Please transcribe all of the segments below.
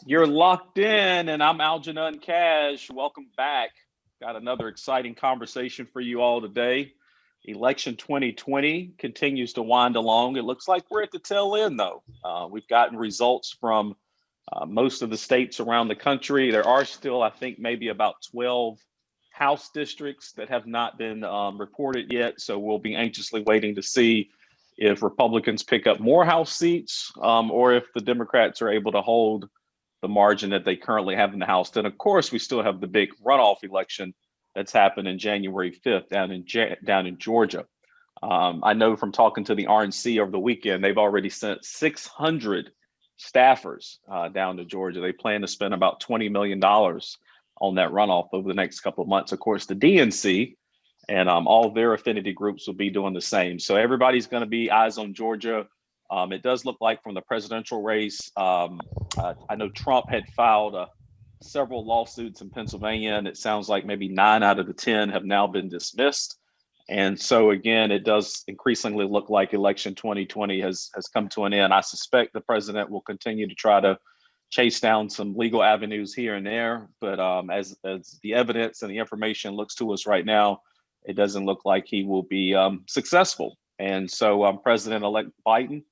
You're locked in, and I'm Algenon Cash. Welcome back. Got another exciting conversation for you all today. Election 2020 continues to wind along. It looks like we're at the tail end, though. We've gotten results from most of the states around the country. There are still, I think, maybe about 12 House districts that have not been reported yet. So we'll be anxiously waiting to see if Republicans pick up more House seats or if the Democrats are able to hold the margin that they currently have in the House. Then, of course, we still have the big runoff election that's happened in January 5th down in Georgia. I know from talking to the RNC over the weekend, they've already sent 600 staffers down to Georgia. They plan to spend about $20 million on that runoff over the next couple of months. Of course, the DNC and all of their affinity groups will be doing the same. So everybody's going to be eyes on Georgia. It does look like from the presidential race, I know Trump had filed several lawsuits in Pennsylvania, and it sounds like maybe 9 out of the 10 have now been dismissed. And so again, it does increasingly look like election 2020 has come to an end. I suspect the president will continue to try to chase down some legal avenues here and there, but as the evidence and the information looks to us right now, it doesn't look like he will be successful. And so President-elect Biden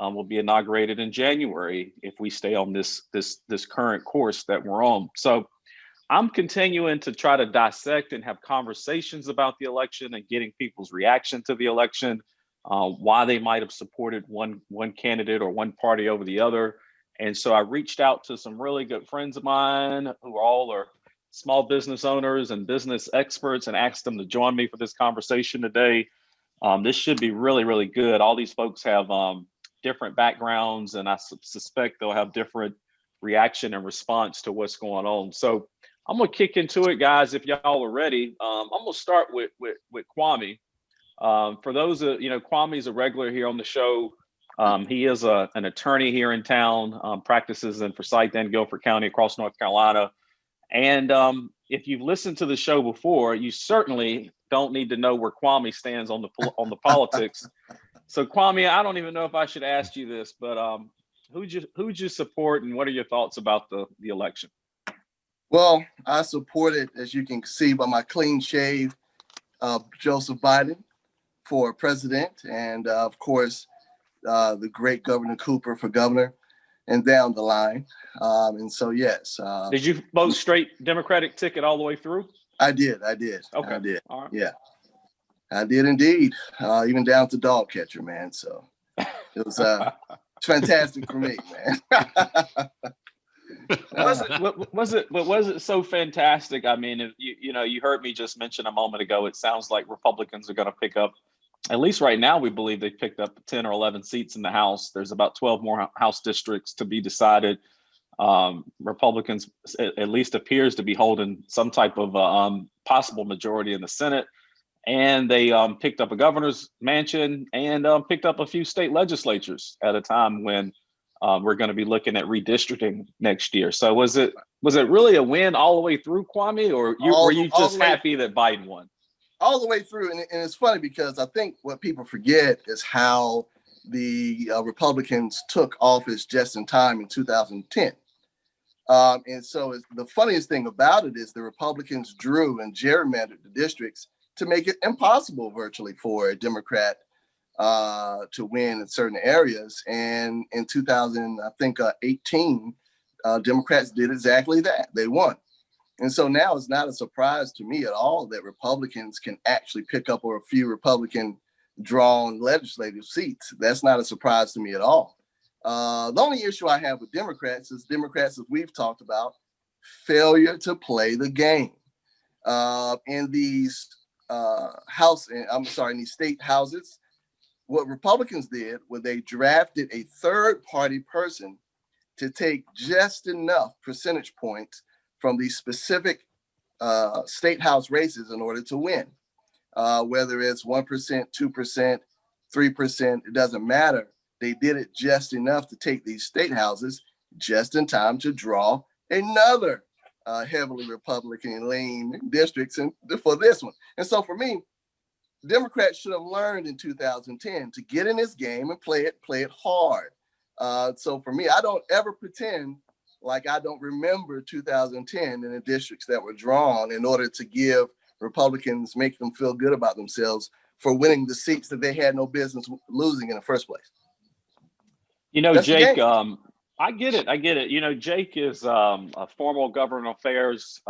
will be inaugurated in January if we stay on this current course that we're on. So I'm continuing to try to dissect and have conversations about the election and getting people's reaction to the election, why they might have supported one candidate or one party over the other. And so I reached out to some really good friends of mine who all are small business owners and business experts and asked them to join me for this conversation today. This should be really, really good. All these folks have different backgrounds, and I suspect they'll have different reaction and response to what's going on. So I'm gonna kick into it, guys. If y'all are ready, I'm gonna start with Kwame. For those Kwame's a regular here on the show. He is an attorney here in town, practices in Forsyth and Guilford County across North Carolina. And if you've listened to the show before, you certainly don't need to know where Kwame stands on the politics. So Kwame, I don't even know if I should ask you this, but who'd you support, and what are your thoughts about the election? Well, I supported, as you can see by my clean shave, Joseph Biden for president, and of course, the great Governor Cooper for governor, and down the line. And so, yes. Did you vote straight Democratic ticket all the way through? I did. Okay. I did. All right. Yeah, I did indeed. Even down to dog catcher, man. So it was fantastic for me, man. was it so fantastic? I mean, if you heard me just mention a moment ago, it sounds like Republicans are going to pick up, at least right now, we believe they picked up 10 or 11 seats in the House. There's about 12 more House districts to be decided. Republicans at least appears to be holding some type of possible majority in the Senate. And they picked up a governor's mansion and picked up a few state legislatures at a time when we're going to be looking at redistricting next year. So was it really a win all the way through, Kwame, or were you just happy that Biden won? All the way through. And it's funny because I think what people forget is how the Republicans took office just in time in 2010. And so the funniest thing about it is the Republicans drew and gerrymandered the districts to make it impossible virtually for a Democrat to win in certain areas. And in 2018, Democrats did exactly that. They won. And so now it's not a surprise to me at all that Republicans can actually pick up a few Republican drawn legislative seats. That's not a surprise to me at all. The only issue I have with Democrats, as we've talked about, failure to play the game. In these in these state houses, what Republicans did was they drafted a third-party person to take just enough percentage points from these specific state house races in order to win. Whether it's 1%, 2%, 3%, it doesn't matter. They did it just enough to take these state houses just in time to draw another heavily Republican-leaning districts for this one. And so for me, Democrats should have learned in 2010 to get in this game and play it hard. So for me, I don't ever pretend like I don't remember 2010 in the districts that were drawn in order to give Republicans, make them feel good about themselves for winning the seats that they had no business losing in the first place. You know, That's the Jake, game. I get it. I get it. You know, Jake is a formal government affairs.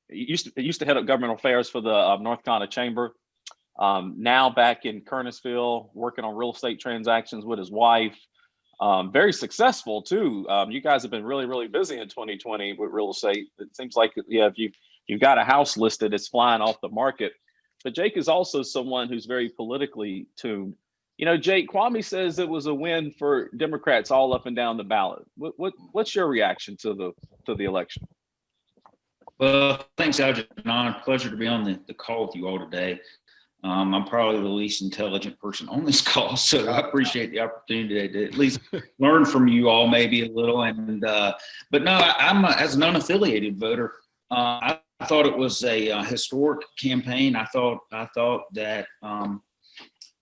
Used to head up government affairs for the North Carolina Chamber. Now back in Kernersville, working on real estate transactions with his wife. Very successful too. You guys have been really, really busy in 2020 with real estate. It seems like, yeah, if you've got a house listed, it's flying off the market. But Jake is also someone who's very politically tuned. You know, Jake, Kwame says it was a win for Democrats all up and down the ballot. What's your reaction to the election? Well, thanks, Algenon. Pleasure to be on the call with you all today. I'm probably the least intelligent person on this call, so I appreciate the opportunity to at least learn from you all maybe a little. And but no, I'm as an unaffiliated voter. I thought it was a historic campaign. I thought that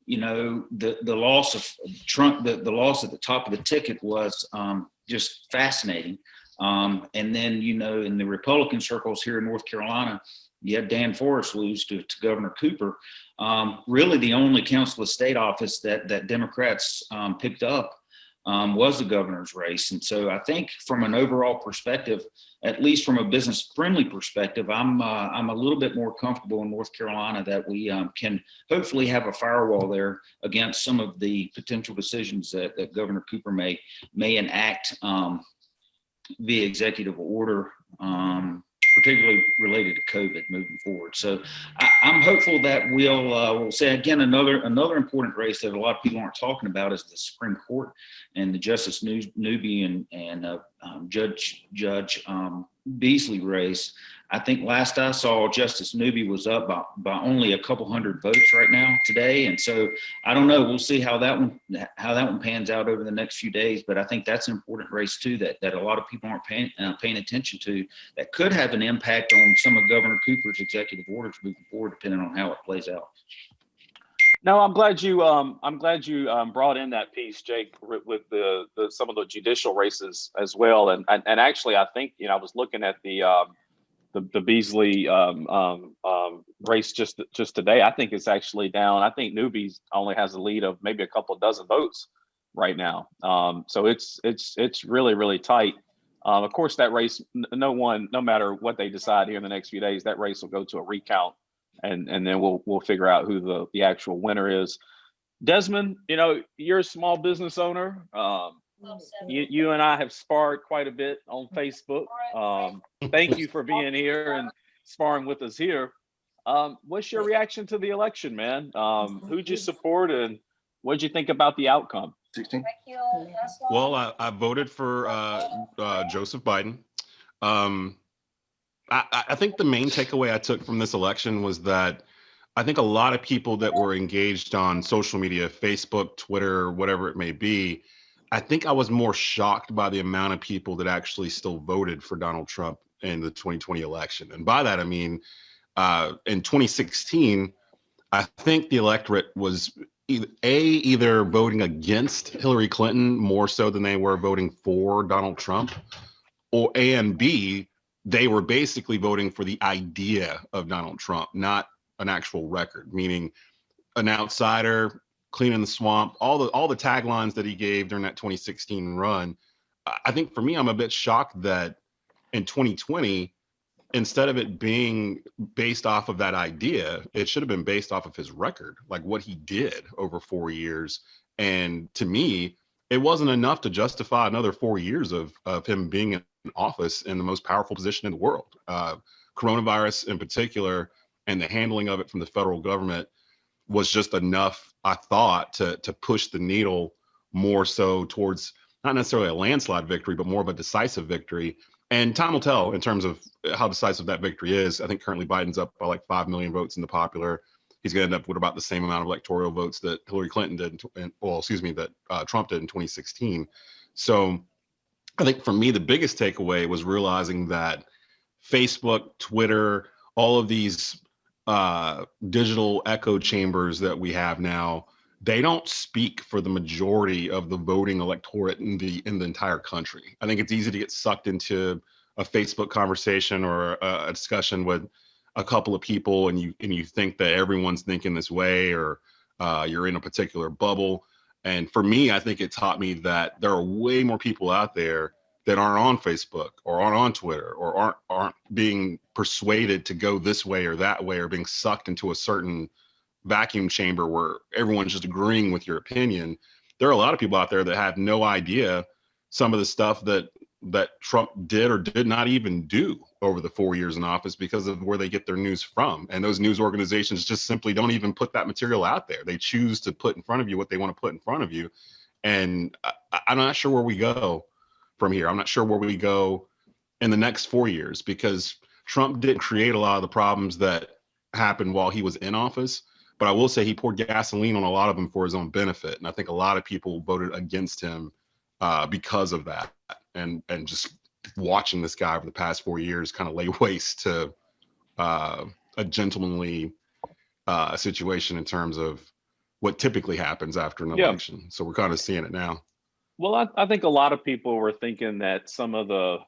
you know, the loss of Trump, the loss at the top of the ticket was just fascinating. And then, you know, in the Republican circles here in North Carolina, you had Dan Forrest lose to Governor Cooper. Really, the only council of state office that Democrats picked up was the governor's race. And so I think from an overall perspective, at least from a business-friendly perspective, I'm a little bit more comfortable in North Carolina that we can hopefully have a firewall there against some of the potential decisions that Governor Cooper may enact via executive order, particularly related to COVID moving forward. So I'm hopeful that we'll say again, another important race that a lot of people aren't talking about is the Supreme Court and the Justice Newby and Judge Beasley race. I think last I saw, Justice Newby was up by only a couple hundred votes right now today. And so I don't know, we'll see how that one pans out over the next few days. But I think that's an important race too, that a lot of people aren't paying attention to, that could have an impact on some of Governor Cooper's executive orders moving forward, depending on how it plays out. No, I'm glad you brought in that piece, Jake, with the some of the judicial races as well. And actually, I think, you know, I was looking at the Beasley race just today. I think it's actually down. I think Newby's only has a lead of maybe a couple dozen votes right now. So it's really, really tight. Of course, that race, no matter what they decide here in the next few days, that race will go to a recount, and then we'll figure out who the actual winner is. Desmond, you know, you're a small business owner. You and I have sparred quite a bit on Facebook. Thank you for being here and sparring with us here. What's your reaction to the election, man? Who'd you support, and what'd you think about the outcome? 16. Well, I voted for Joseph Biden. I think the main takeaway I took from this election was that I think a lot of people that were engaged on social media, Facebook, Twitter, whatever it may be, I think I was more shocked by the amount of people that actually still voted for Donald Trump in the 2020 election. And by that, I mean, in 2016, I think the electorate was either voting against Hillary Clinton more so than they were voting for Donald Trump, or A and B, they were basically voting for the idea of Donald Trump, not an actual record, meaning an outsider, cleaning the swamp, all the taglines that he gave during that 2016 run. I think for me, I'm a bit shocked that in 2020, instead of it being based off of that idea, it should have been based off of his record, like what he did over 4 years. And to me, it wasn't enough to justify another 4 years of him being in office in the most powerful position in the world. Coronavirus in particular, and the handling of it from the federal government was just enough, I thought, to push the needle more so towards not necessarily a landslide victory, but more of a decisive victory. And time will tell in terms of how decisive that victory is. I think currently Biden's up by like 5 million votes in the popular. He's going to end up with about the same amount of electoral votes that Hillary Clinton did, that Trump did in 2016. So I think for me, the biggest takeaway was realizing that Facebook, Twitter, all of these digital echo chambers that we have now, they don't speak for the majority of the voting electorate in the entire country. I think it's easy to get sucked into a Facebook conversation or a discussion with a couple of people, and you think that everyone's thinking this way, or you're in a particular bubble. And for me, I think it taught me that there are way more people out there that aren't on Facebook or aren't on Twitter or aren't being persuaded to go this way or that way, or being sucked into a certain vacuum chamber where everyone's just agreeing with your opinion. There are a lot of people out there that have no idea some of the stuff that Trump did or did not even do over the 4 years in office because of where they get their news from. And those news organizations just simply don't even put that material out there. They choose to put in front of you what they want to put in front of you. And I'm not sure where we go from here. I'm not sure where we go in the next 4 years, because Trump didn't create a lot of the problems that happened while he was in office. But I will say he poured gasoline on a lot of them for his own benefit. And I think a lot of people voted against him because of that. And just watching this guy over the past 4 years kind of lay waste to a gentlemanly situation in terms of what typically happens after an Yeah. election. So we're kind of seeing it now. Well, I think a lot of people were thinking that some of the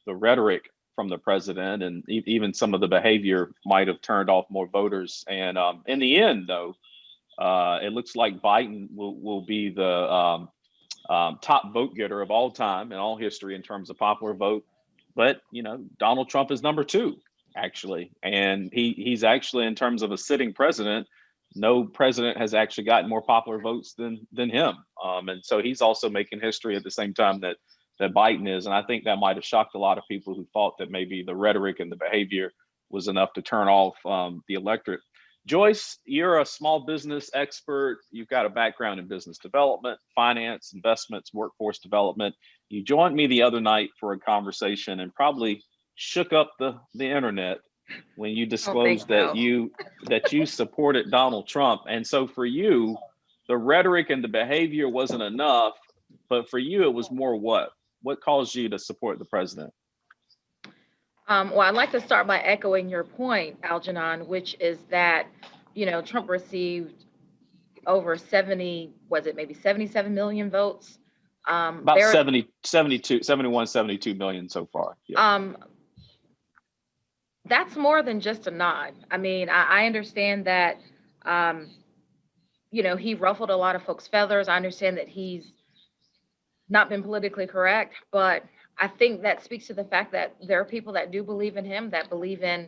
rhetoric from the president and even some of the behavior might have turned off more voters. And in the end, though, it looks like Biden will be the top vote getter of all time in all history in terms of popular vote. But Donald Trump is number two, actually, and he's actually, in terms of a sitting president, no president has actually gotten more popular votes than him. And so he's also making history at the same time that Biden is. And I think that might have shocked a lot of people who thought that maybe the rhetoric and the behavior was enough to turn off the electorate. Joyce, you're a small business expert. You've got a background in business development, finance, investments, workforce development. You joined me the other night for a conversation and probably shook up the internet when you disclosed that you supported Donald Trump. And so for you, the rhetoric and the behavior wasn't enough, but for you, it was more what? What caused you to support the president? Well, I'd like to start by echoing your point, Algenon, which is that, Trump received over 70, was it maybe 77 million votes? About 71, 72 million so far. Yeah. That's more than just a nod. I mean, I understand that, he ruffled a lot of folks' feathers. I understand that he's not been politically correct, but I think that speaks to the fact that there are people that do believe in him, that believe in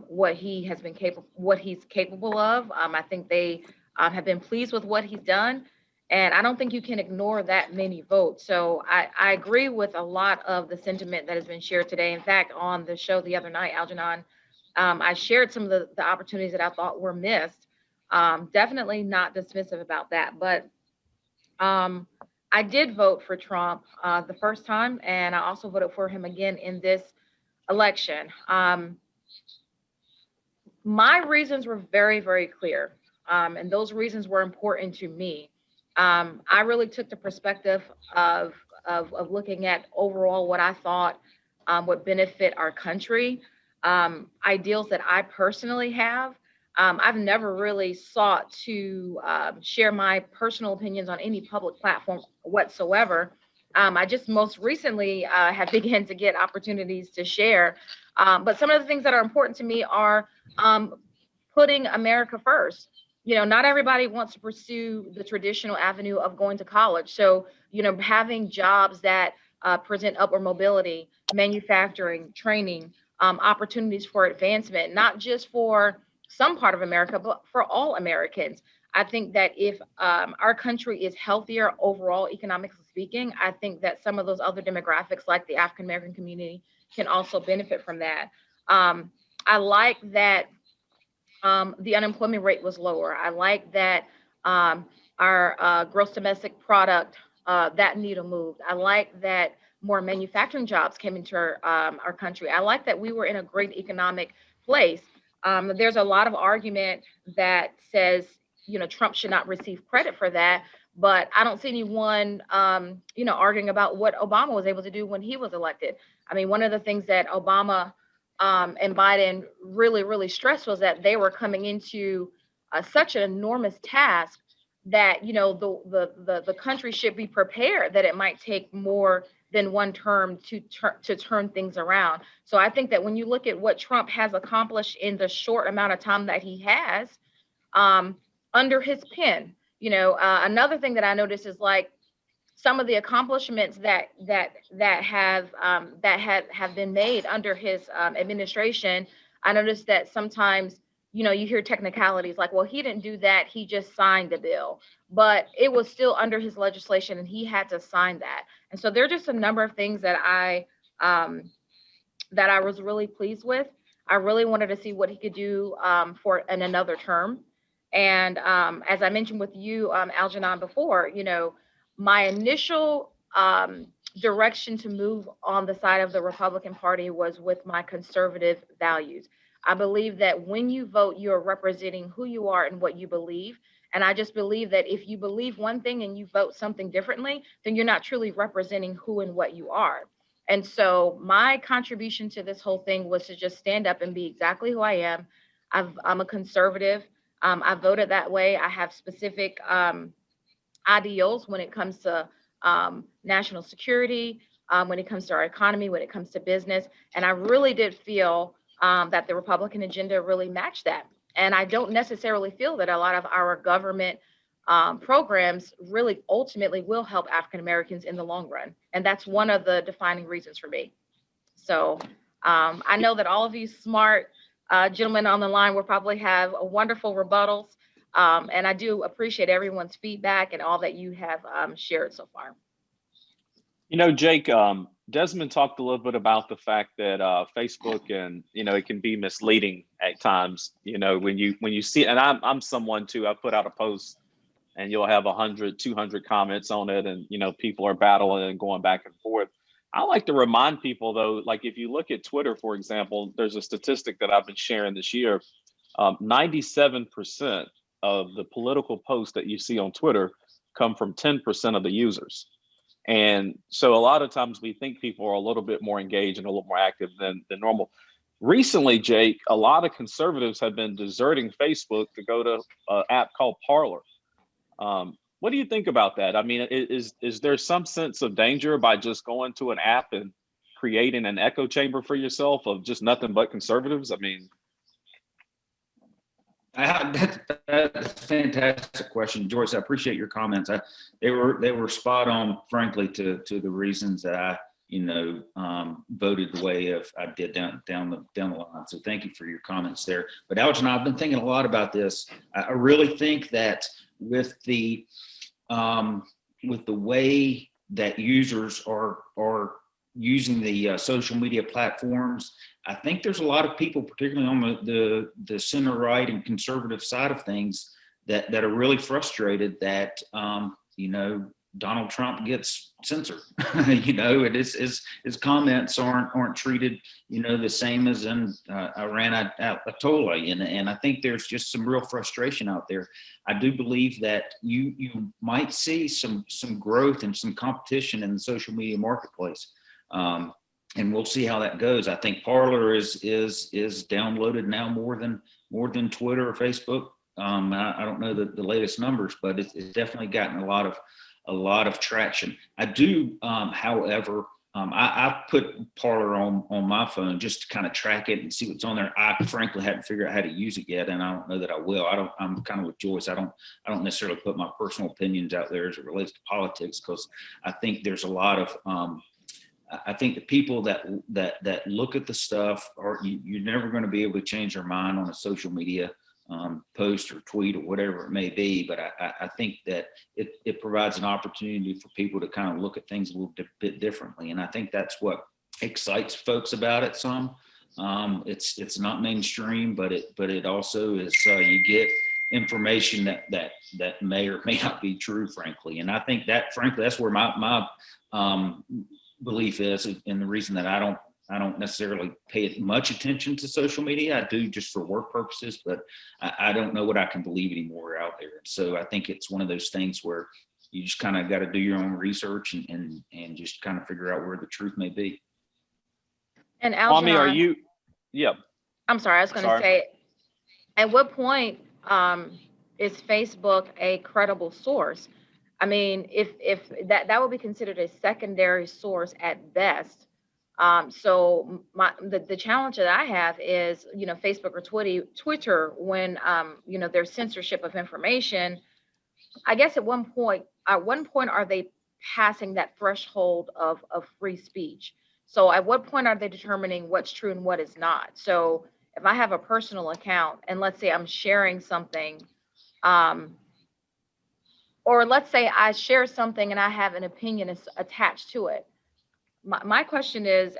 what he has been what he's capable of. I think they have been pleased with what he's done, and I don't think you can ignore that many votes. So I agree with a lot of the sentiment that has been shared today. In fact, on the show the other night, Algenon, I shared some of the opportunities that I thought were missed. Definitely not dismissive about that, but I did vote for Trump the first time, and I also voted for him again in this election. My reasons were very, very clear, and those reasons were important to me. I really took the perspective of looking at overall what I thought would benefit our country, ideals that I personally have. I've never really sought to share my personal opinions on any public platform whatsoever. I just most recently have begun to get opportunities to share. But some of the things that are important to me are putting America first. Not everybody wants to pursue the traditional avenue of going to college. So, having jobs that present upward mobility, manufacturing, training, opportunities for advancement, not just for some part of America, but for all Americans. I think that if our country is healthier overall, economically speaking, I think that some of those other demographics, like the African American community, can also benefit from that. I like that the unemployment rate was lower. I like that our gross domestic product, that needle moved. I like that more manufacturing jobs came into our country. I like that we were in a great economic place. There's a lot of argument that says, Trump should not receive credit for that, but I don't see anyone, arguing about what Obama was able to do when he was elected. I mean, one of the things that Obama and Biden really, really stressed was that they were coming into such an enormous task that the country should be prepared that it might take more than one term to turn things around. So I think that when you look at what Trump has accomplished in the short amount of time that he has um, under his pen, another thing that I noticed is like some of the accomplishments that have been made under his administration. I noticed that sometimes you hear technicalities like, well, he didn't do that, he just signed the bill, but it was still under his legislation and he had to sign that. And so there are just a number of things um, that I was really pleased with. I really wanted to see what he could do for in another term. And as I mentioned with you, Algenon, before, my initial direction to move on the side of the Republican Party was with my conservative values. I believe that when you vote, you're representing who you are and what you believe. And I just believe that if you believe one thing and you vote something differently, then you're not truly representing who and what you are. And so my contribution to this whole thing was to just stand up and be exactly who I am. I'm a conservative. I voted that way. I have specific ideals when it comes to national security, when it comes to our economy, when it comes to business. And I really did feel that the Republican agenda really matched that. And I don't necessarily feel that a lot of our government programs really ultimately will help African Americans in the long run. And that's one of the defining reasons for me. So I know that all of you smart gentlemen on the line will probably have a wonderful rebuttals. And I do appreciate everyone's feedback and all that you have shared so far. Jake, Desmond talked a little bit about the fact that Facebook and it can be misleading at times. When you see, and I'm someone too. I put out a post, and you'll have 100, 200 comments on it, and people are battling and going back and forth. I like to remind people though, like if you look at Twitter, for example, there's a statistic that I've been sharing this year. 97% of the political posts that you see on Twitter come from 10% of the users. And so a lot of times we think people are a little bit more engaged and a little more active than normal. Recently, Jake, a lot of conservatives have been deserting Facebook to go to an app called Parler. What do you think about that? I mean, is there some sense of danger by just going to an app and creating an echo chamber for yourself of just nothing but conservatives? I mean, That's a fantastic question, Joyce. I appreciate your comments. They were spot on, frankly, to the reasons that I voted the way I did down the line. So thank you for your comments there. But Algenon, I've been thinking a lot about this. I really think that with the way that users are using the social media platforms, I think there's a lot of people, particularly on the center right and conservative side of things, that are really frustrated that Donald Trump gets censored. It is his comments aren't treated the same as in Iran Ayatollah, and I think there's just some real frustration out there. I do believe that you might see some growth and some competition in the social media marketplace. And we'll see how that goes. I think Parler is downloaded now more than Twitter or Facebook. I don't know the latest numbers, but it's definitely gotten a lot of traction. I do, however, I put Parler on my phone just to kind of track it and see what's on there. I frankly haven't figured out how to use it yet, and I don't know that I will. I'm kind of with Joyce. I don't necessarily put my personal opinions out there as it relates to politics, because I think there's a lot of I think the people that look at the stuff you're never going to be able to change their mind on a social media post or tweet or whatever it may be. But I think that it provides an opportunity for people to kind of look at things a little bit differently. And I think that's what excites folks about it some. It's not mainstream, but it also is, you get information that may or may not be true, frankly. And I think that, frankly, that's where my belief is, and the reason that I don't necessarily pay much attention to social media. I do just for work purposes, but I don't know what I can believe anymore out there. So I think it's one of those things where you just kind of got to do your own research and just kind of figure out where the truth may be. And Algenon, are you? Yeah. I'm sorry. I was going to say, at what point is Facebook a credible source? I mean, if that would be considered a secondary source at best. So the challenge that I have is, Facebook or Twitter, when there's censorship of information. I guess at one point are they passing that threshold of free speech? So at what point are they determining what's true and what is not? So if I have a personal account and let's say I'm sharing something, um, or let's say I share something and I have an opinion attached to it. My question is,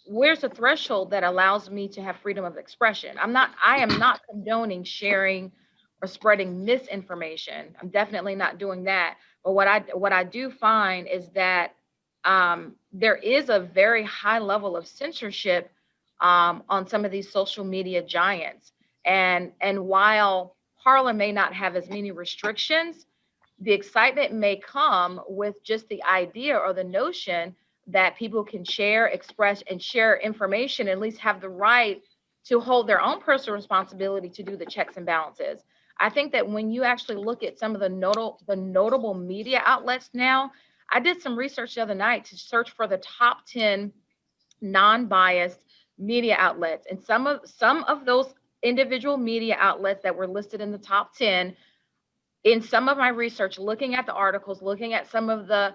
where's the threshold that allows me to have freedom of expression? I am not condoning sharing or spreading misinformation. I'm definitely not doing that. But what I do find is that there is a very high level of censorship on some of these social media giants. And while Parler may not have as many restrictions, the excitement may come with just the idea or the notion that people can share, express, and share information, at least have the right to hold their own personal responsibility to do the checks and balances. I think that when you actually look at some of the notable media outlets now, I did some research the other night to search for the top 10 non-biased media outlets, and some of those individual media outlets that were listed in the top 10, in some of my research, looking at the articles, looking at some of the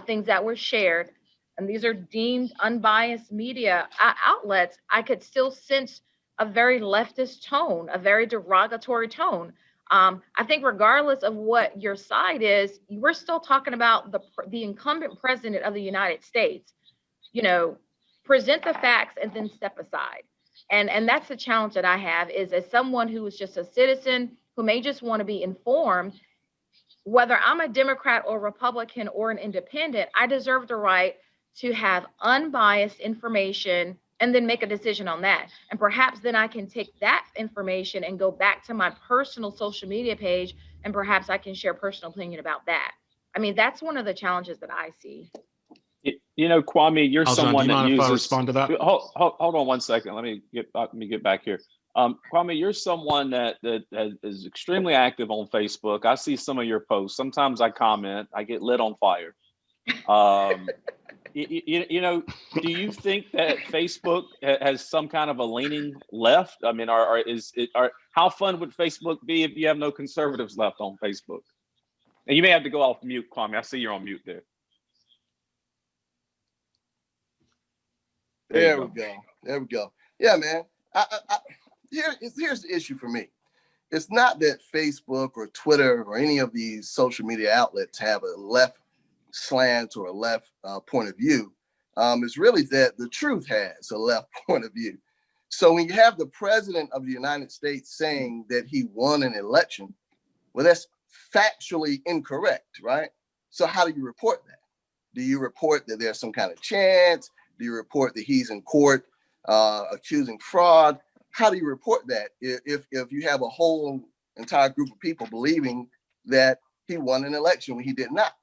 things that were shared, and these are deemed unbiased media outlets, I could still sense a very leftist tone, a very derogatory tone. I think regardless of what your side is, we're still talking about the incumbent president of the United States. You know, present the facts and then step aside. And that's the challenge that I have, is as someone who is just a citizen who may just want to be informed, whether I'm a Democrat or Republican or an independent, I deserve the right to have unbiased information and then make a decision on that. And perhaps then I can take that information and go back to my personal social media page, and perhaps I can share personal opinion about that. I mean, that's one of the challenges that I see. Kwame, you're Algenon, do someone you that mind if I uses. respond to that? Hold on one second. Let me get back here. Kwame, you're someone that is extremely active on Facebook. I see some of your posts. Sometimes I comment. I get lit on fire. Um, do you think that Facebook has some kind of a leaning left? I mean, how fun would Facebook be if you have no conservatives left on Facebook? And you may have to go off mute, Kwame. I see you're on mute there. There we go. There we go. Yeah, man. Here's the issue for me. It's not that Facebook or Twitter or any of these social media outlets have a left slant or a left point of view. It's really that the truth has a left point of view. So when you have the president of the United States saying that he won an election, well, that's factually incorrect, right? So how do you report that? Do you report that there's some kind of chance? Do you report that he's in court accusing fraud? How do you report that if you have a whole entire group of people believing that he won an election when he did not?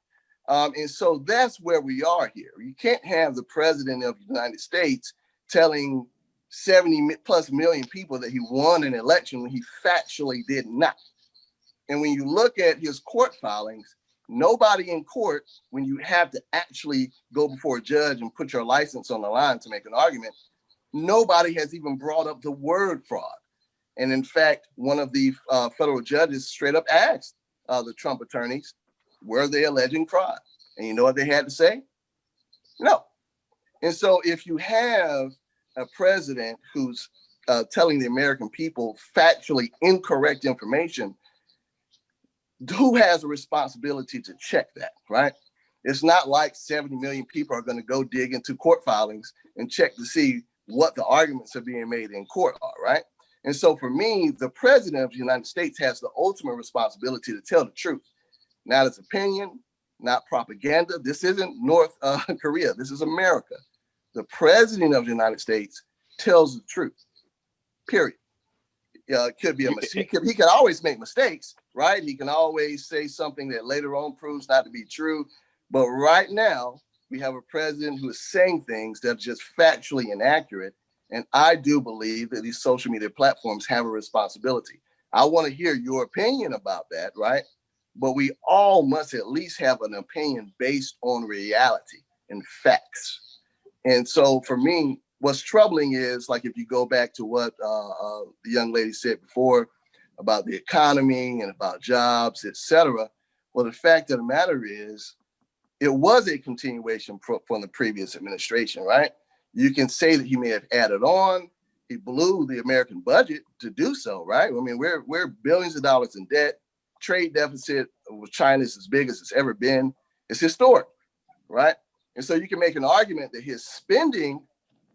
And so that's where we are here. You can't have the president of the United States telling 70 plus million people that he won an election when he factually did not. And when you look at his court filings, nobody in court, when you have to actually go before a judge and put your license on the line to make an argument, nobody has even brought up the word fraud. And in fact, one of the federal judges straight up asked the Trump attorneys, were they alleging fraud? And you know what they had to say? No. And so if you have a president who's telling the American people factually incorrect information, who has a responsibility to check that, right? It's not like 70 million people are going to go dig into court filings and check to see what the arguments are being made in court are, right? And so for me, the president of the United States has the ultimate responsibility to tell the truth, not his opinion, not propaganda. This isn't North Korea. This is America. The president of the United States tells the truth, period. Could be a mistake. He can always make mistakes, right? He can always say something that later on proves not to be true. But right now, we have a president who is saying things that are just factually inaccurate. And I do believe that these social media platforms have a responsibility. I want to hear your opinion about that, right? But we all must at least have an opinion based on reality and facts. And so for me, what's troubling is, like, if you go back to what the young lady said before about the economy and about jobs, et cetera. Well, the fact of the matter is, it was a continuation from the previous administration, right? You can say that he may have added on. He blew the American budget to do so, right? I mean, we're billions of dollars in debt. Trade deficit with China is as big as it's ever been. It's historic, right? And so you can make an argument that his spending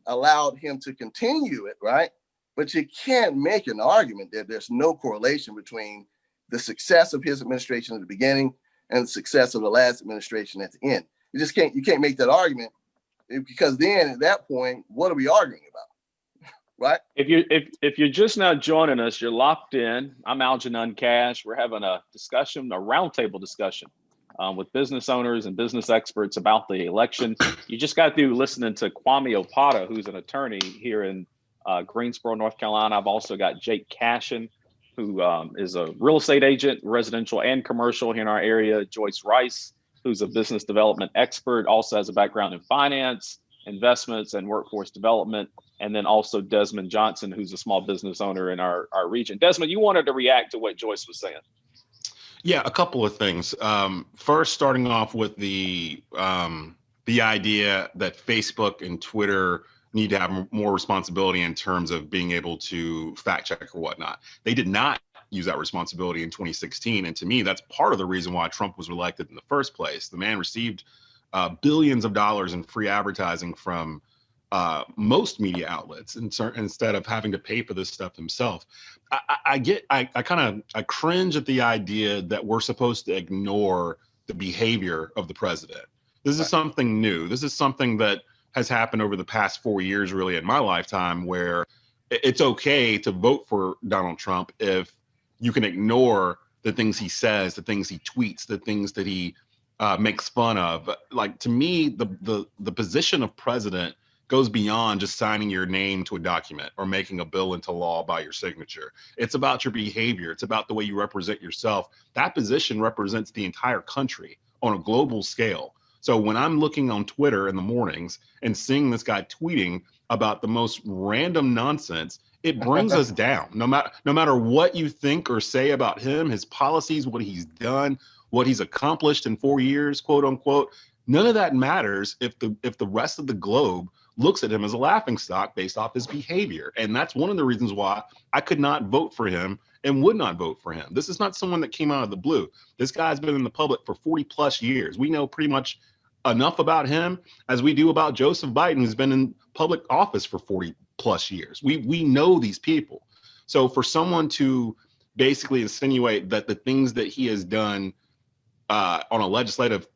allowed him to continue it, right? But you can't make an argument that there's no correlation between the success of his administration at the beginning and the success of the last administration at the end. You can't make that argument, because then at that point, what are we arguing about? Right? If you're just now joining us, you're locked in. I'm Algenon Cash. We're having a discussion, a roundtable discussion with business owners and business experts about the election. You just got through listening to Kwame Opata, who's an attorney here in Greensboro, North Carolina. I've also got Jake Cashin, who is a real estate agent, residential and commercial here in our area. Joyce Rice, who's a business development expert, also has a background in finance, investments, and workforce development. And then also Desmond Johnson, who's a small business owner in our region. Desmond, you wanted to react to what Joyce was saying. Yeah, a couple of things. First, starting off with the idea that Facebook and Twitter need to have more responsibility in terms of being able to fact check or whatnot. They did not use that responsibility in 2016. And to me, that's part of the reason why Trump was elected in the first place. The man received billions of dollars in free advertising from most media outlets instead of having to pay for this stuff himself. I cringe at the idea that we're supposed to ignore the behavior of the president. This is something new. This is something that has happened over the past 4 years, really, in my lifetime, where it's okay to vote for Donald Trump if you can ignore the things he says, the things he tweets, the things that he makes fun of. Like, to me, the position of president goes beyond just signing your name to a document or making a bill into law by your signature. It's about your behavior. It's about the way you represent yourself. That position represents the entire country on a global scale. So when I'm looking on Twitter in the mornings and seeing this guy tweeting about the most random nonsense, it brings us down. No matter what you think or say about him, his policies, what he's done, what he's accomplished in 4 years, quote unquote, none of that matters if the rest of the globe looks at him as a laughingstock based off his behavior. And that's one of the reasons why I could not vote for him and would not vote for him. This is not someone that came out of the blue. This guy's been in the public for 40 plus years. We know pretty much enough about him as we do about Joseph Biden, who's been in public office for 40 plus years. We know these people. So for someone to basically insinuate that the things that he has done on a legislative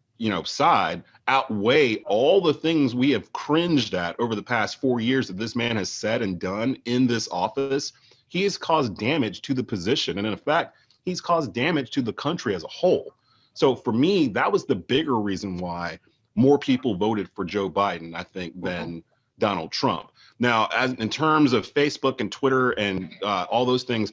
side outweigh all the things we have cringed at over the past 4 years that this man has said and done in this office, he has caused damage to the position. And in fact, he's caused damage to the country as a whole. So for me, that was the bigger reason why more people voted for Joe Biden, I think, than Donald Trump. Now, in terms of Facebook and Twitter and all those things,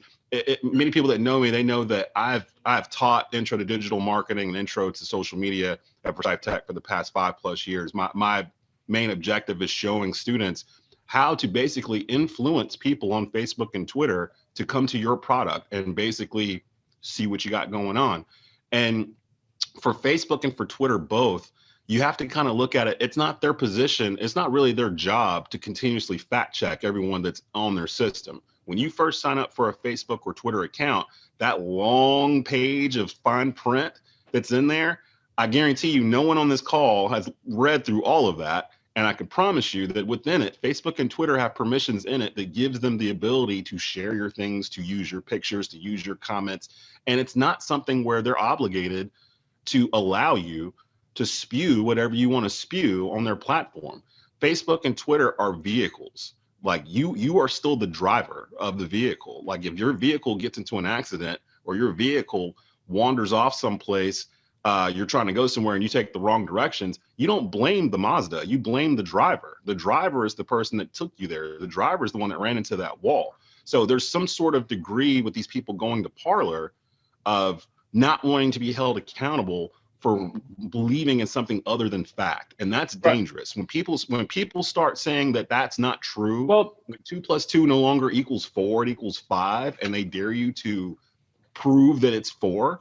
many people that know me, they know that I've taught intro to digital marketing and intro to social media at Forsyth Tech for the past 5+ years. My main objective is showing students how to basically influence people on Facebook and Twitter to come to your product and basically see what you got going on. And for Facebook and for Twitter both, you have to kind of look at it. It's not their position. It's not really their job to continuously fact check everyone that's on their system. When you first sign up for a Facebook or Twitter account, that long page of fine print that's in there, I guarantee you no one on this call has read through all of that. And I can promise you that within it, Facebook and Twitter have permissions in it that gives them the ability to share your things, to use your pictures, to use your comments. And it's not something where they're obligated to allow you to spew whatever you want to spew on their platform. Facebook and Twitter are vehicles. Like you are still the driver of the vehicle. Like if your vehicle gets into an accident or your vehicle wanders off someplace, you're trying to go somewhere and you take the wrong directions, you don't blame the Mazda, you blame the driver. The driver is the person that took you there. The driver is the one that ran into that wall. So there's some sort of degree with these people going to Parler of not wanting to be held accountable for believing in something other than fact, and that's Right. dangerous. When people start saying that that's not true, Well, when 2 + 2 no longer equals 4, it equals 5, and they dare you to prove that it's 4,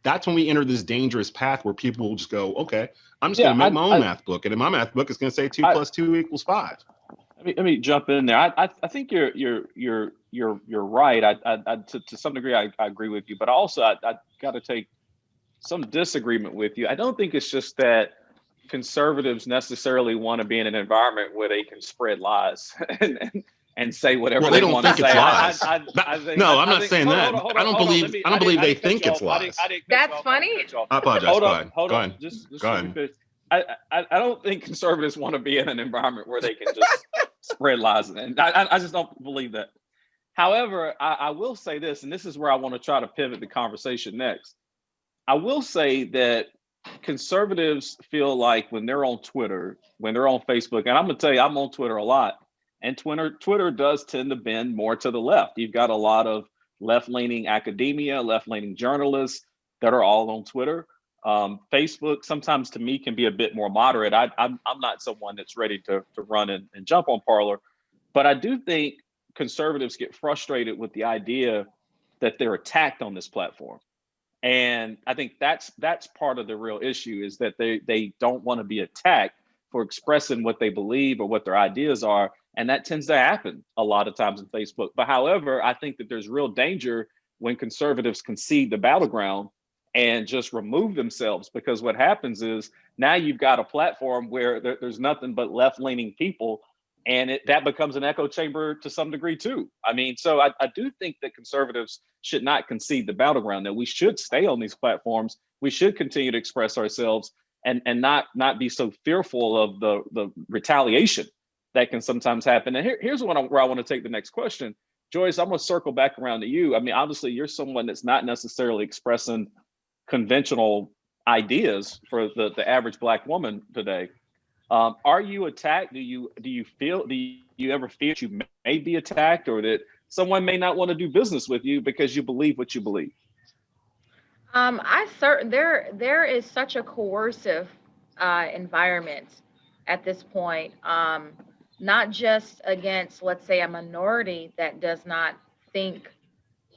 that's when we enter this dangerous path where people will just go, okay, I'm just yeah, going to make my own math book, and in my math book, it's going to say 2 + 2 equals 5. let me jump in there. I think you're right. To some degree I agree with you, but also I got to take some disagreement with you. I don't think it's just that conservatives necessarily want to be in an environment where they can spread lies and say whatever Well, they they don't want to think it's say. lies. No, I'm not think, saying that. I don't believe they I didn't cut think you it's off. lies. I didn't cut you That's off. funny. I didn't cut you off. I apologize. Go ahead. Hold Go on. ahead. Just Go let me ahead. finish. I don't think conservatives want to be in an environment where they can just spread lies, and I just don't believe that. However, I will say this, and this is where I want to try to pivot the conversation next. I will say that conservatives feel like when they're on Twitter, when they're on Facebook, and I'm going to tell you, I'm on Twitter a lot, and Twitter does tend to bend more to the left. You've got a lot of left-leaning academia, left-leaning journalists that are all on Twitter. Facebook sometimes to me can be a bit more moderate. I'm not someone that's ready to run and jump on Parler, but I do think conservatives get frustrated with the idea that they're attacked on this platform. And I think that's part of the real issue is that they don't want to be attacked for expressing what they believe or what their ideas are. And that tends to happen a lot of times in Facebook. But however, I think that there's real danger when conservatives concede the battleground and just remove themselves, because what happens is now you've got a platform where there's nothing but left-leaning people, and that becomes an echo chamber to some degree too. I mean, so I do think that conservatives should not concede the battleground, that we should stay on these platforms. We should continue to express ourselves and not be so fearful of the retaliation that can sometimes happen. And here's where I want to take the next question. Joyce, I'm going to circle back around to you. I mean, obviously, you're someone that's not necessarily expressing conventional ideas for the average Black woman today. Are you attacked? Do you ever feel that you may be attacked, or that someone may not want to do business with you because you believe what you believe? I certain there is such a coercive environment at this point, not just against, let's say, a minority that does not think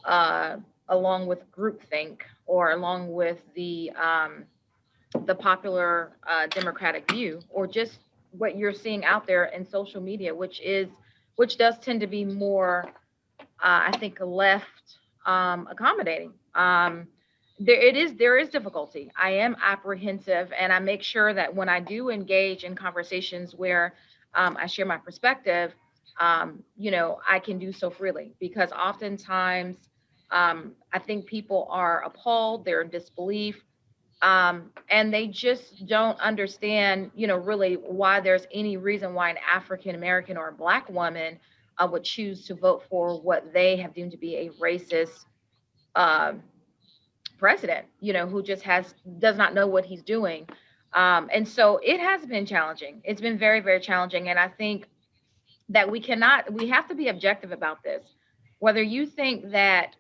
uh, along with groupthink or along with the popular democratic view, or just what you're seeing out there in social media, which does tend to be more, I think, left accommodating. There is difficulty. I am apprehensive, and I make sure that when I do engage in conversations where I share my perspective, I can do so freely, because oftentimes I think people are appalled, they're in disbelief, and they just don't understand, really why there's any reason why an African American or a Black woman would choose to vote for what they have deemed to be a racist uh, president, who just does not know what he's doing. And so it has been challenging. It's been very, very challenging. And I think that we have to be objective about this. Whether you think that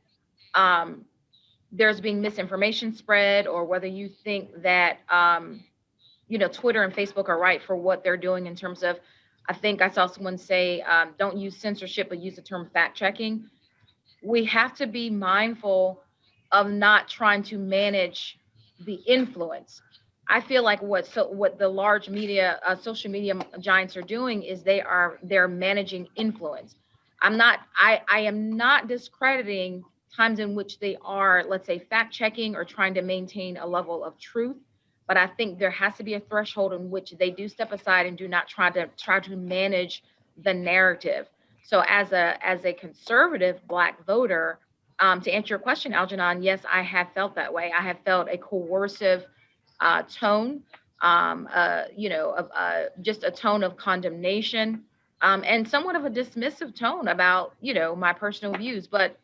um, there's being misinformation spread, or whether you think that Twitter and Facebook are right for what they're doing in terms of, I think I saw someone say, don't use censorship, but use the term fact checking. We have to be mindful of not trying to manage the influence. I feel like what the large media, social media giants are doing is they're managing influence. I am not discrediting times in which they are, let's say, fact checking or trying to maintain a level of truth, but I think there has to be a threshold in which they do step aside and do not try to manage the narrative. So as a conservative Black voter, to answer your question, Algenon, yes, I have felt that way. I have felt a coercive tone, just a tone of condemnation, and somewhat of a dismissive tone about, my personal views. But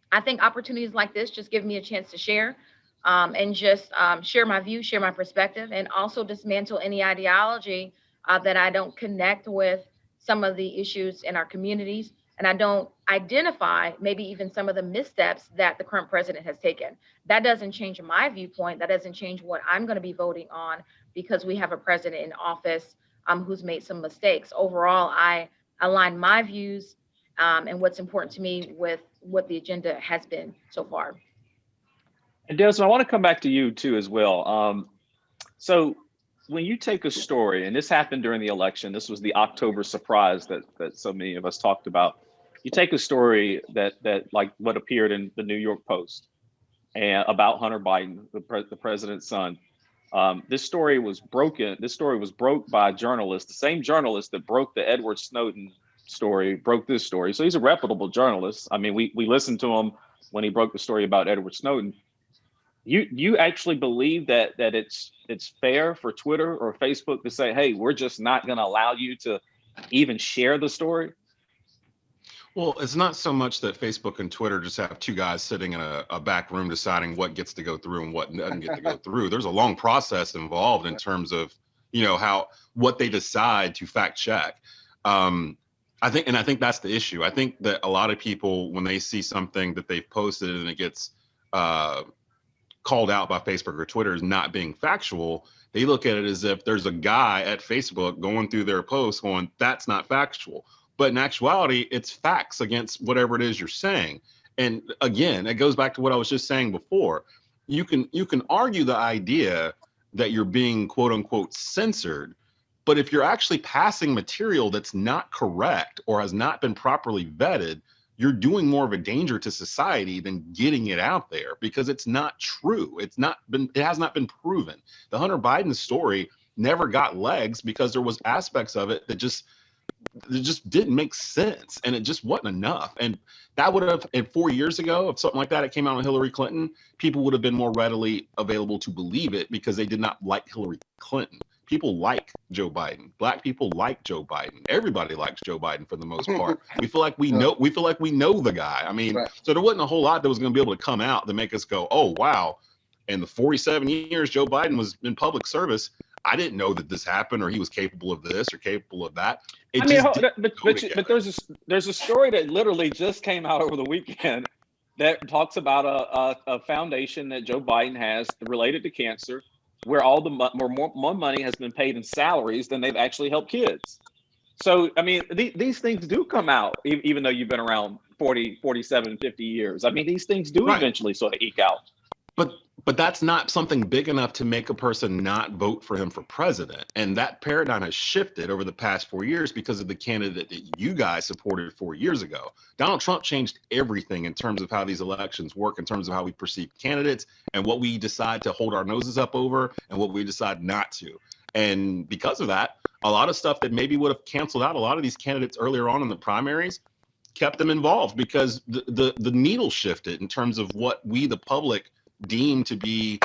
I think opportunities like this just give me a chance to share, and just share my view, share my perspective, and also dismantle any ideology that I don't connect with some of the issues in our communities. and I don't identify maybe even some of the missteps that the current president has taken. That doesn't change my viewpoint. That doesn't change what I'm going to be voting on, because we have a president in office who's made some mistakes. Overall, I align my views and what's important to me with what the agenda has been so far. And Desmond, I want to come back to you too as well. So when you take a story, and this happened during the election, this was the October surprise that so many of us talked about. You take a story that like what appeared in the New York Post and about Hunter Biden, the president's son. This story was broken. This story was broke by a journalist, the same journalist that broke the Edward Snowden story, broke this story. So he's a reputable journalist. I mean, we listened to him when he broke the story about Edward Snowden. You actually believe that it's fair for Twitter or Facebook to say, hey, we're just not going to allow you to even share the story? Well, it's not so much that Facebook and Twitter just have two guys sitting in a back room deciding what gets to go through and what doesn't get to go through. There's a long process involved in terms of, what they decide to fact check. I think that's the issue. I think that a lot of people, when they see something that they've posted and it gets called out by Facebook or Twitter as not being factual, they look at it as if there's a guy at Facebook going through their posts going, that's not factual. But in actuality, it's facts against whatever it is you're saying. And again, it goes back to what I was just saying before. You can argue the idea that you're being quote unquote censored, but if you're actually passing material that's not correct or has not been properly vetted, you're doing more of a danger to society than getting it out there, because it's not true. It has not been proven. The Hunter Biden story never got legs because there was aspects of it that just didn't make sense, and it just wasn't enough. And that would have, and 4 years ago, if something like that had came out on Hillary Clinton, people would have been more readily available to believe it because they did not like Hillary Clinton. People like Joe Biden. Black people like Joe Biden. Everybody likes Joe Biden for the most part. We feel like we know the guy. I mean, right. So there wasn't a whole lot that was going to be able to come out to make us go, oh wow. In the 47 years Joe Biden was in public service, I didn't know that this happened, or he was capable of this or capable of that. But there's a story that literally just came out over the weekend that talks about a foundation that Joe Biden has related to cancer, where all the more money has been paid in salaries than they've actually helped kids. So, I mean, these things do come out, even though you've been around 40, 47, 50 years. I mean, these things do eventually sort of eke out. But that's not something big enough to make a person not vote for him for president. And that paradigm has shifted over the past 4 years because of the candidate that you guys supported 4 years ago. Donald Trump changed everything in terms of how these elections work, in terms of how we perceive candidates and what we decide to hold our noses up over and what we decide not to. And because of that, a lot of stuff that maybe would have canceled out a lot of these candidates earlier on in the primaries kept them involved, because the needle shifted in terms of what we, the public, deemed to be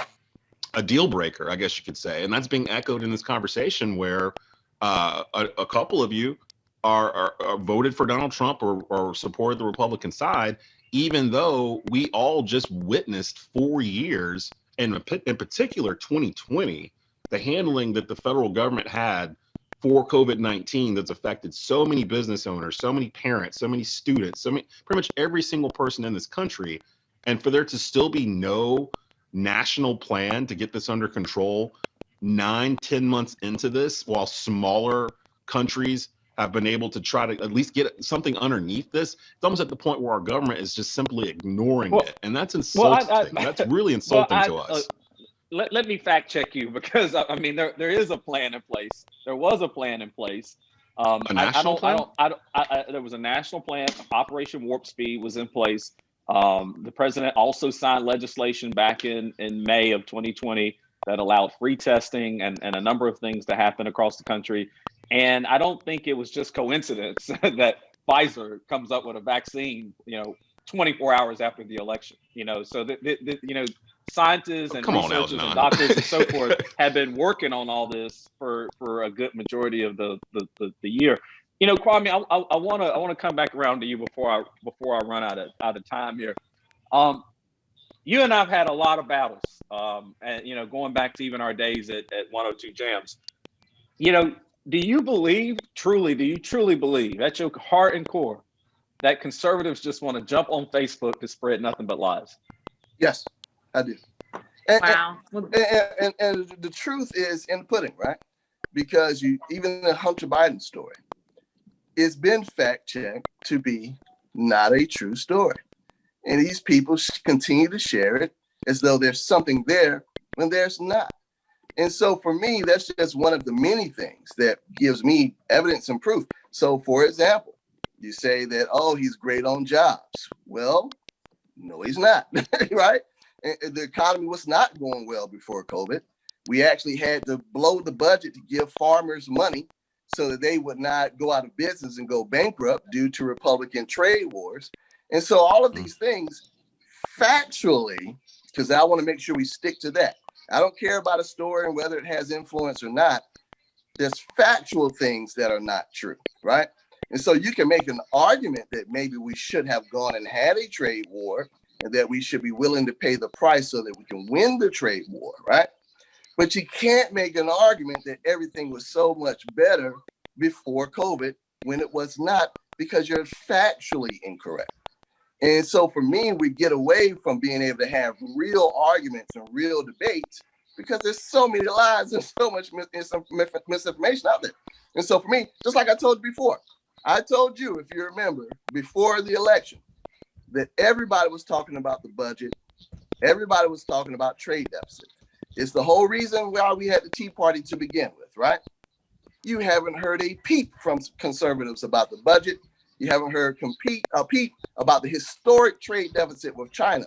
a deal breaker, I guess you could say. And that's being echoed in this conversation where a couple of you are voted for Donald Trump or supported the Republican side, even though we all just witnessed 4 years, and in particular 2020, the handling that the federal government had for COVID-19 that's affected so many business owners, so many parents, so many students, pretty much every single person in this country. And for there to still be no national plan to get this under control 9-10 months into this, while smaller countries have been able to try to at least get something underneath this, it's almost at the point where our government is just simply ignoring it. And that's insulting. That's really insulting to us. Let me fact check you, because I mean, there is a plan in place. There was a plan in place. A national plan? There was a national plan. Operation Warp Speed was in place. The president also signed legislation back in May of 2020 that allowed free testing and a number of things to happen across the country. And I don't think it was just coincidence that Pfizer comes up with a vaccine, 24 hours after the election. So scientists and researchers and doctors and so forth have been working on all this for a good majority of the year. Kwame, I want to come back around to you before I run out of time here. You and I've had a lot of battles, and going back to even our days at 102 Jams. Do you truly believe at your heart and core that conservatives just want to jump on Facebook to spread nothing but lies. Yes, I do. And, Wow. and the truth is in the pudding, right? Because even the Hunter Biden story, it's been fact checked to be not a true story. And these people continue to share it as though there's something there when there's not. And so for me, that's just one of the many things that gives me evidence and proof. So for example, you say that, oh, he's great on jobs. Well, no, he's not, right? And the economy was not going well before COVID. We actually had to blow the budget to give farmers money so that they would not go out of business and go bankrupt due to Republican trade wars. And so all of these things factually, because I want to make sure we stick to that. I don't care about a story and whether it has influence or not. There's factual things that are not true, right? And so you can make an argument that maybe we should have gone and had a trade war and that we should be willing to pay the price so that we can win the trade war, right? But you can't make an argument that everything was so much better before COVID when it was not, because you're factually incorrect. And so for me, we get away from being able to have real arguments and real debates because there's so many lies and so much misinformation out there. And so for me, just like I told you before, I told you, if you remember, before the election, that everybody was talking about the budget. Everybody was talking about trade deficit. It's the whole reason why we had the Tea Party to begin with, right? You haven't heard a peep from conservatives about the budget. You haven't heard a peep about the historic trade deficit with China.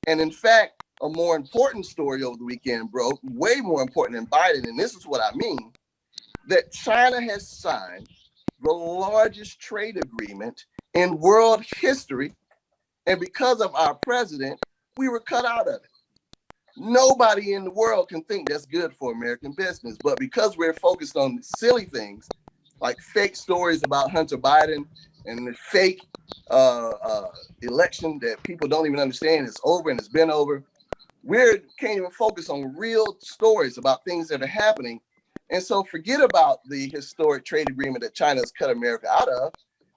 And in fact, a more important story over the weekend broke, way more important than Biden, and this is what I mean, that China has signed the largest trade agreement in world history. And because of our president, we were cut out of it. Nobody in the world can think that's good for American business. But because we're focused on silly things like fake stories about Hunter Biden and the fake election that people don't even understand is over and it's been over, we can't even focus on real stories about things that are happening. And so forget about the historic trade agreement that China has cut America out of.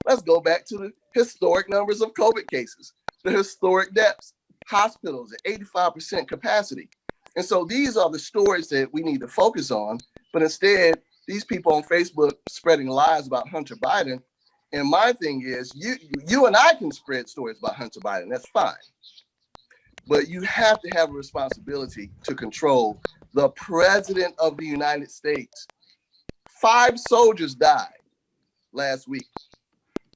Let's go back to the historic numbers of COVID cases, the historic deaths, hospitals at 85% capacity. And so these are the stories that we need to focus on. But instead, these people on Facebook spreading lies about Hunter Biden. And my thing is, you and I can spread stories about Hunter Biden. That's fine. But you have to have a responsibility to control the president of the United States. 5 soldiers died last week.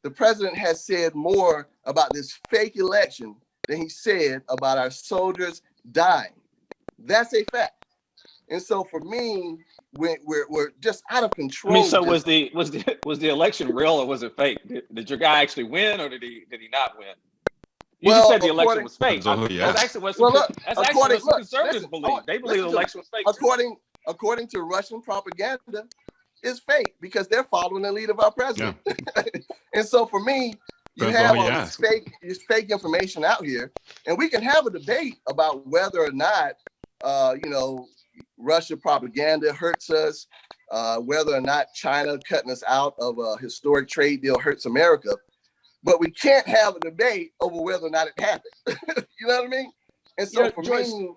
The president has said more about this fake election than he said about our soldiers dying. That's a fact. And so for me, we're just out of control. I mean, so was the election real or was it fake? Did your guy actually win or did he not win? You just said the election was fake. That's actually what some conservatives believe. They believe the election was fake. According to Russian propaganda, it's fake because they're following the lead of our president. Yeah. And so for me, you have all this fake information out here, and we can have a debate about whether or not, Russia propaganda hurts us, whether or not China cutting us out of a historic trade deal hurts America. But we can't have a debate over whether or not it happened. You know what I mean? And so for me,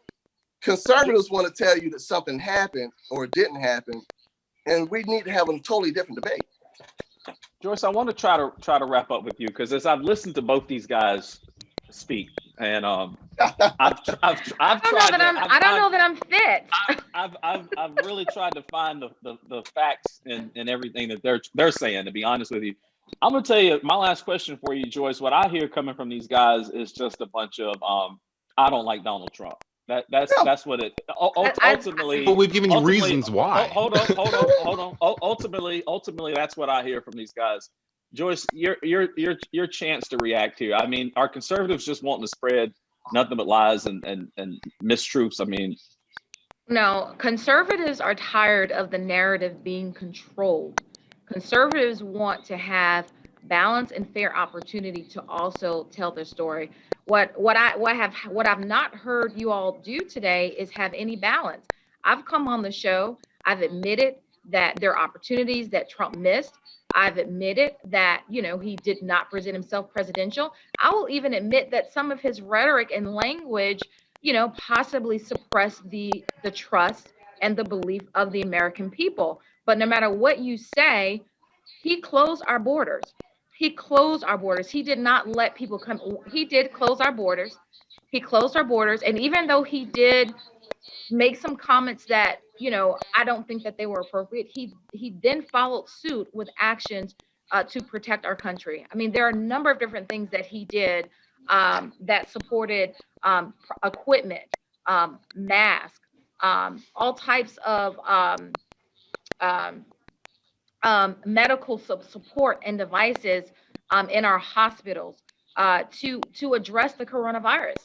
conservatives want to tell you that something happened or didn't happen, and we need to have a totally different debate. Joyce, I want to try to wrap up with you because as I've listened to both these guys speak, and I don't know that I'm fit. I've really tried to find the facts and everything that they're saying. To be honest with you, I'm gonna tell you my last question for you, Joyce. What I hear coming from these guys is just a bunch of I don't like Donald Trump. That's what it ultimately. But we've given you reasons why. Hold on. Ultimately, that's what I hear from these guys. Joyce, your chance to react here. I mean, are conservatives just wanting to spread nothing but lies and mistruths? I mean, no, conservatives are tired of the narrative being controlled. Conservatives want to have balance and fair opportunity to also tell their story. What I've not heard you all do today is have any balance. I've come on the show. I've admitted that there are opportunities that Trump missed. I've admitted that, he did not present himself presidential. I will even admit that some of his rhetoric and language, possibly suppressed the trust and the belief of the American people. But no matter what you say, he closed our borders. He closed our borders. He did not let people come. He did close our borders. He closed our borders. And even though he did make some comments that, I don't think that they were appropriate, he then followed suit with actions to protect our country. I mean, there are a number of different things that he did that supported equipment, masks, all types of um, medical support and devices in our hospitals to address the coronavirus.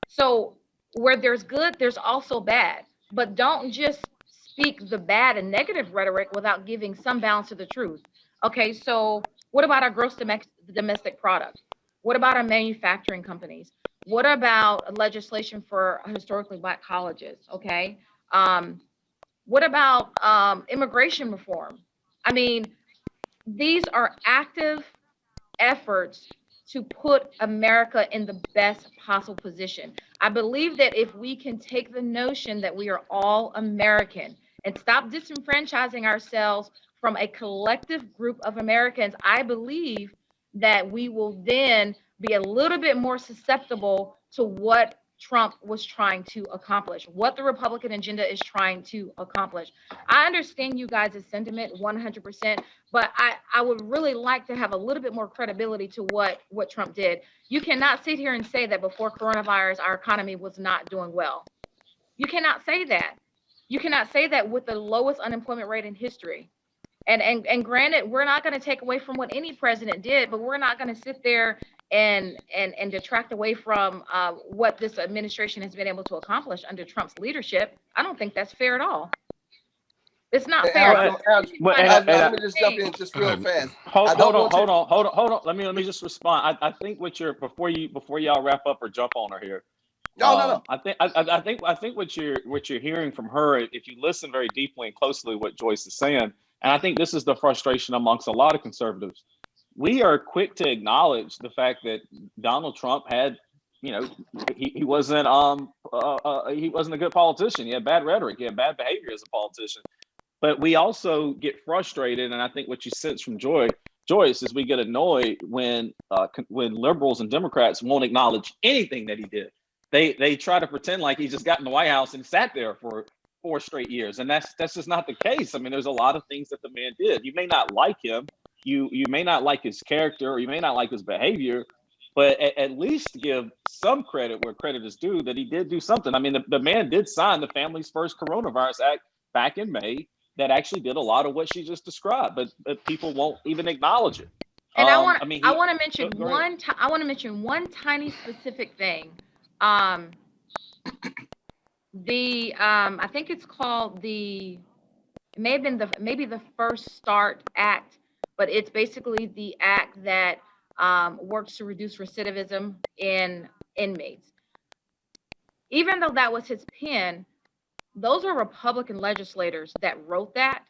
So where there's good, there's also bad. But don't just speak the bad and negative rhetoric without giving some balance to the truth. Okay, so what about our gross domestic product? What about our manufacturing companies? What about legislation for historically Black colleges? Okay. What about immigration reform? I mean, these are active efforts to put America in the best possible position. I believe that if we can take the notion that we are all American and stop disenfranchising ourselves from a collective group of Americans, I believe that we will then be a little bit more susceptible to what Trump was trying to accomplish, what the Republican agenda is trying to accomplish. I understand you guys' sentiment 100%, but I would really like to have a little bit more credibility to what Trump did. You cannot sit here and say that before coronavirus, our economy was not doing well. You cannot say that. You cannot say that with the lowest unemployment rate in history. And granted, we're not going to take away from what any president did, but we're not going to sit there and detract away from what this administration has been able to accomplish under Trump's leadership. I don't think that's fair at all. It's not fair. Let me just jump in just real fast. Hold on. Let me just respond. I think what you're before y'all wrap up or jump on her here. No. I think what you're hearing from her, if you listen very deeply and closely, what Joyce is saying, and I think this is the frustration amongst a lot of conservatives. We are quick to acknowledge the fact that Donald Trump had, he wasn't a good politician. He had bad rhetoric. He had bad behavior as a politician. But we also get frustrated, and I think what you sense from Joyce is we get annoyed when liberals and Democrats won't acknowledge anything that he did. They try to pretend like he just got in the White House and sat there for 4 straight years, and that's just not the case. I mean, there's a lot of things that the man did. You may not like him, you may not like his character, or you may not like his behavior, but at least give some credit where credit is due that he did do something. I mean, the man did sign the Family's First Coronavirus Act back in May that actually did a lot of what she just described, but people won't even acknowledge it. And I want to mention one tiny specific thing. I think it's called it may have been maybe the First Start Act, but it's basically the act that works to reduce recidivism in inmates. Even though that was his pen, those were Republican legislators that wrote that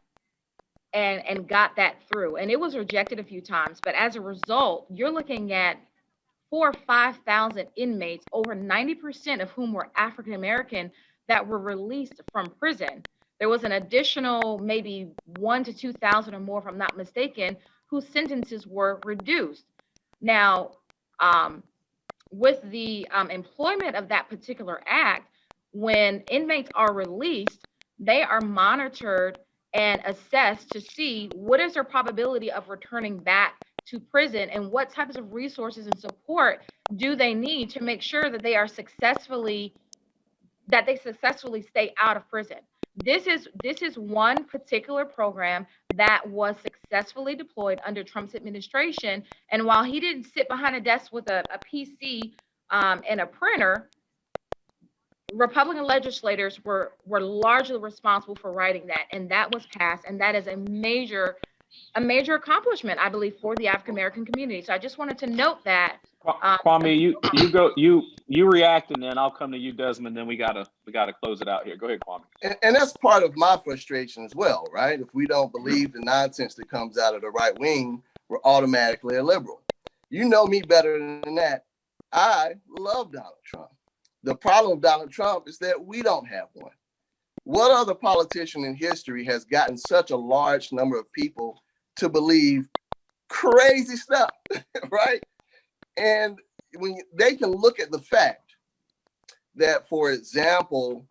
and got that through. And it was rejected a few times. But as a result, you're looking at 4,000 or 5,000 inmates, over 90% of whom were African American, that were released from prison. There was an additional maybe 1,000 to 2,000 or more, if I'm not mistaken, whose sentences were reduced. Now, with the employment of that particular act, when inmates are released, they are monitored and assessed to see what is their probability of returning back to prison and what types of resources and support do they need to make sure that they successfully stay out of prison. This is one particular program that was successfully deployed under Trump's administration. And while he didn't sit behind a desk with a PC and a printer, Republican legislators were largely responsible for writing that, and that was passed. And that is a major a major accomplishment, I believe, for the African American community. So I just wanted to note that. Kwame, you react, and then I'll come to you, Desmond. Then we gotta close it out here. Go ahead, Kwame. And that's part of my frustration as well, right? If we don't believe the nonsense that comes out of the right wing, we're automatically a liberal. You know me better than that. I love Donald Trump. The problem with Donald Trump is that we don't have one. What other politician in history has gotten such a large number of people to believe crazy stuff, right? And when they can look at the fact that, for example,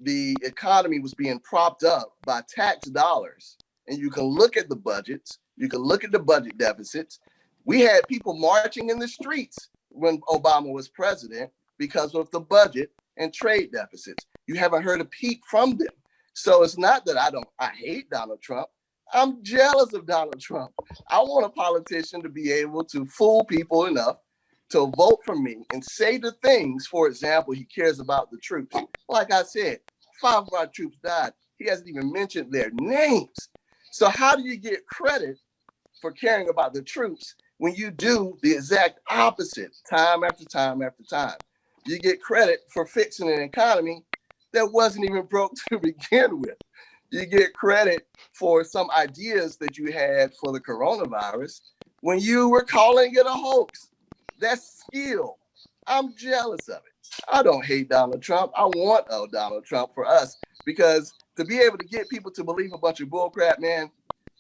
the economy was being propped up by tax dollars, and you can look at the budgets, you can look at the budget deficits. We had people marching in the streets when Obama was president because of the budget and trade deficits. You haven't heard a peep from them. So it's not that I hate Donald Trump. I'm jealous of Donald Trump. I want a politician to be able to fool people enough to vote for me and say the things, for example, he cares about the troops. Like I said, 5 of our troops died. He hasn't even mentioned their names. So how do you get credit for caring about the troops when you do the exact opposite time after time after time? You get credit for fixing an economy that wasn't even broke to begin with. You get credit for some ideas that you had for the coronavirus when you were calling it a hoax. That's skill. I'm jealous of it. I don't hate Donald Trump. I want a Donald Trump for us, because to be able to get people to believe a bunch of bullcrap, man,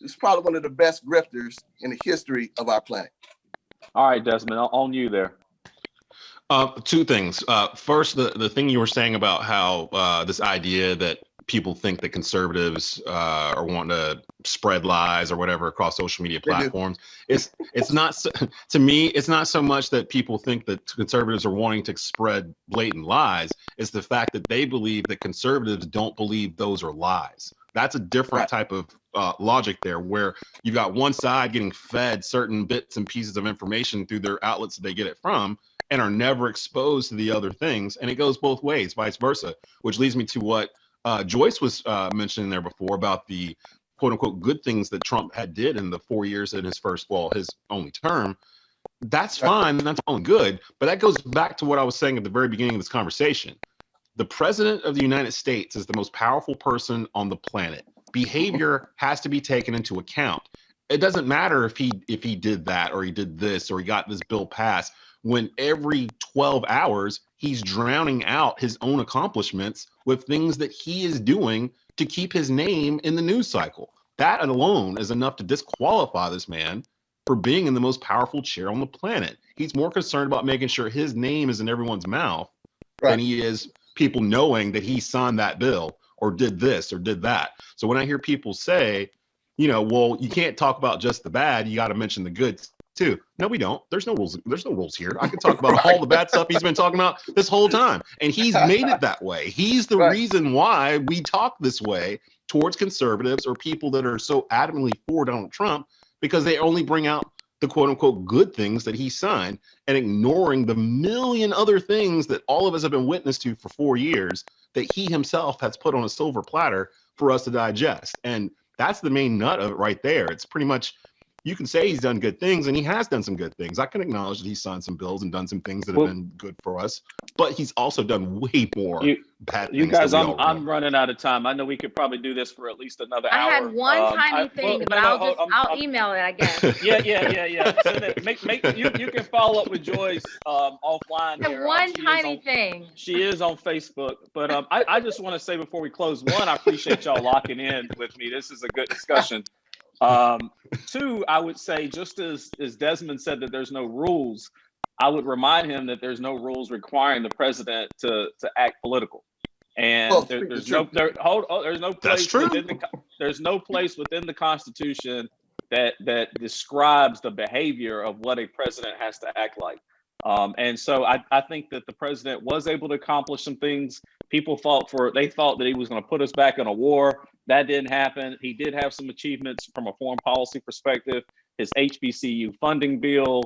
is probably one of the best grifters in the history of our planet. All right, Desmond, on you there. Two things. First, the thing you were saying about how this idea that people think that conservatives are wanting to spread lies or whatever across social media platforms. It's not, to me, it's not so much that people think that conservatives are wanting to spread blatant lies. It's the fact that they believe that conservatives don't believe those are lies. That's a different type of logic there, where you've got one side getting fed certain bits and pieces of information through their outlets that they get it from, and are never exposed to the other things. And it goes both ways, vice versa, which leads me to what Joyce was mentioning there before about the quote unquote good things that Trump had did in the 4 years in his his only term. That's fine. That's all good. But that goes back to what I was saying at the very beginning of this conversation. The president of the United States is the most powerful person on the planet. Behavior has to be taken into account. It doesn't matter if he did that, or he did this, or he got this bill passed, when every 12 hours he's drowning out his own accomplishments with things that he is doing to keep his name in the news cycle. That alone is enough to disqualify this man for being in the most powerful chair on the planet. He's more concerned about making sure his name is in everyone's mouth than he is people knowing that he signed that bill or did this or did that. So when I hear people say, well, you can't talk about just the bad, you got to mention the good too. No, we don't. There's no rules. There's no rules here. I can talk about all the bad stuff he's been talking about this whole time. And he's made it that way. He's the reason why we talk this way towards conservatives or people that are so adamantly for Donald Trump, because they only bring out the quote unquote good things that he signed and ignoring the million other things that all of us have been witness to for 4 years that he himself has put on a silver platter for us to digest. And that's the main nut of it right there. It's pretty much, you can say he's done good things, and he has done some good things. I can acknowledge that he's signed some bills and done some things that have been good for us, but he's also done way more bad things. You guys, I'm running out of time. I know we could probably do this for at least another hour. I had one tiny thing, but I'll email it, I guess. Yeah. Send it. You can follow up with Joyce offline here. One tiny thing. She is on Facebook, but I just want to say before we close, one, I appreciate y'all locking in with me. This is a good discussion. Two, I would say, just as Desmond said that there's no rules, I would remind him that there's no rules requiring the president to act political. And there's no place within the Constitution that describes the behavior of what a president has to act like. And so I think that the president was able to accomplish some things. People thought that he was going to put us back in a war. That didn't happen. He did have some achievements from a foreign policy perspective. His HBCU funding bill,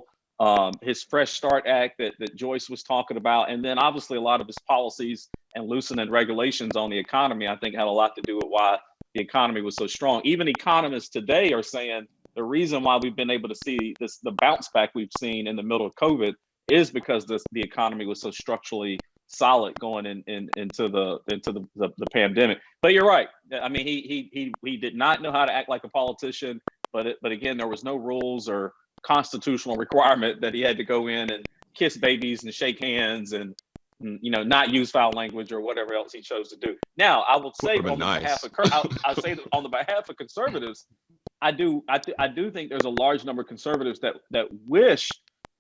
his Fresh Start Act that Joyce was talking about, and then obviously a lot of his policies and loosening regulations on the economy, I think, had a lot to do with why the economy was so strong. Even economists today are saying the reason why we've been able to see the bounce back we've seen in the middle of COVID is because the economy was so structurally solid going into the pandemic. But you're right. I mean, he did not know how to act like a politician. But again, there was no rules or constitutional requirement that he had to go in and kiss babies and shake hands and not use foul language or whatever else he chose to do. Now, I will say on behalf of conservatives, I do think there's a large number of conservatives that wish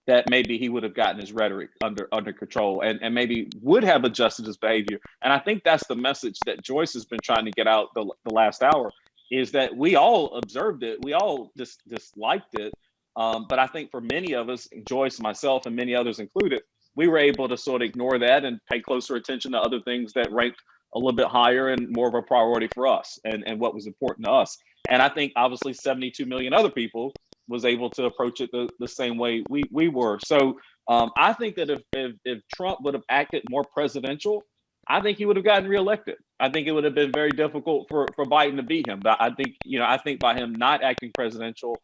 that maybe he would have gotten his rhetoric under control and maybe would have adjusted his behavior. And I think that's the message that Joyce has been trying to get out the last hour, is that we all observed it, we all disliked it. But I think for many of us, Joyce, myself, and many others included, we were able to sort of ignore that and pay closer attention to other things that ranked a little bit higher and more of a priority for us and what was important to us. And I think obviously 72 million other people was able to approach it the same way we were. So I think that if Trump would have acted more presidential, I think he would have gotten reelected. I think it would have been very difficult for Biden to beat him. But I think by him not acting presidential,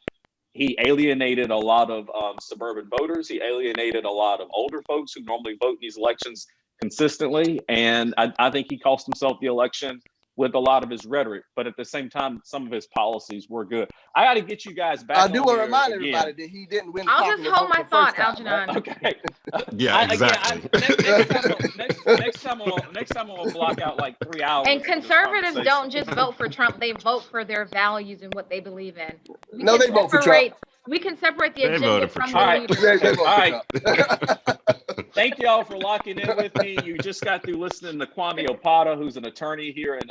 he alienated a lot of suburban voters. He alienated a lot of older folks who normally vote in these elections consistently. And I think he cost himself the election with a lot of his rhetoric. But at the same time, some of his policies were good. I got to get you guys back. I do want to remind everybody that he didn't win. I'll just hold my thought, Algenon. Right? Okay. Yeah, exactly. Next time I'm gonna block out like 3 hours. And conservatives don't just vote for Trump; they vote for their values and what they believe in. No, they vote for Trump. We can separate the They agenda voted for from Trump. the leaders. All right. Thank y'all for locking in with me. You just got through listening to Kwame Opata, who's an attorney here in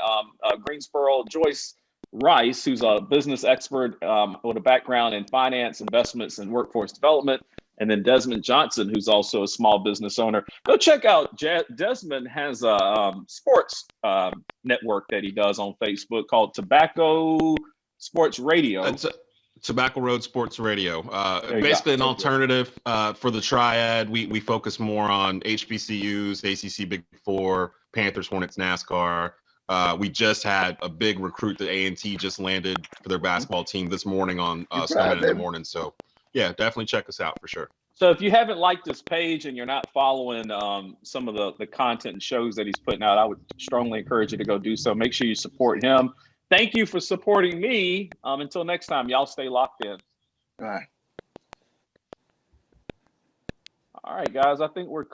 Greensboro. Joyce Rice, who's a business expert with a background in finance, investments, and workforce development. And then Desmond Johnson, who's also a small business owner. Go check out, Desmond has a sports network that he does on Facebook called Tobacco Sports Radio. It's Tobacco Road Sports Radio. go. Basically an alternative for the triad. We focus more on HBCUs, ACC Big Four, Panthers, Hornets, NASCAR. We just had a big recruit that A&T just landed for their basketball team this morning on Snowman in the morning. So yeah, definitely check us out for sure. So if you haven't liked this page and you're not following some of the content and shows that he's putting out, I would strongly encourage you to go do so. Make sure you support him. Thank you for supporting me. Until next time, y'all stay locked in. All right. All right, guys, I think we're clear.